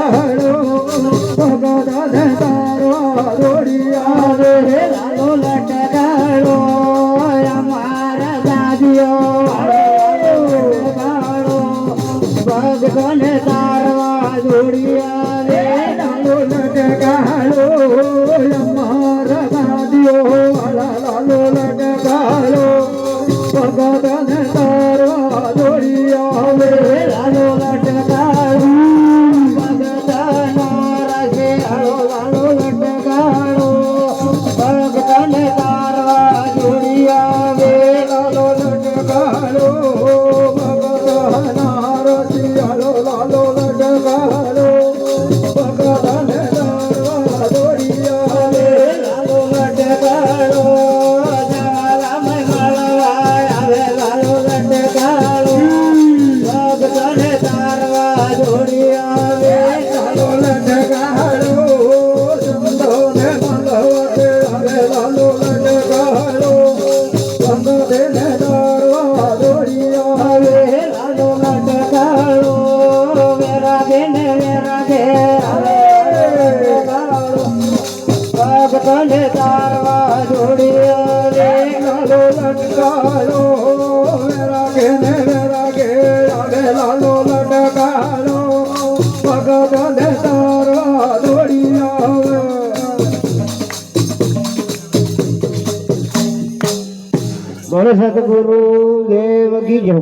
લટકાળો ભગવાન તારો દોડિયા રે લાલો લટકાળો અમારા દાદીઓ ભગવાન તારવા દોડિયા રે લાલો લટકાળો અમારા દાદીઓ લાલો લટકાળો ભગવાન તારવા દોડિયા રે લાલો લટકાળો ભગવાન રાખે લાલો લટકાળો ભગવાન તારવા દોડિયા રે લાલો લટકાળો ભગવાન રાખે લાલો લટકાળો ભગવાન તારવા દોડિયા રે લાલો લટકાળો તારવા જોડિયા રે લાલો લટકાળો વેરાગે ને વેરાગે આવે લાલો લટકાળો ભગવાન તારવા જોડિયા બોલો સતગુરુ દેવ કી જય.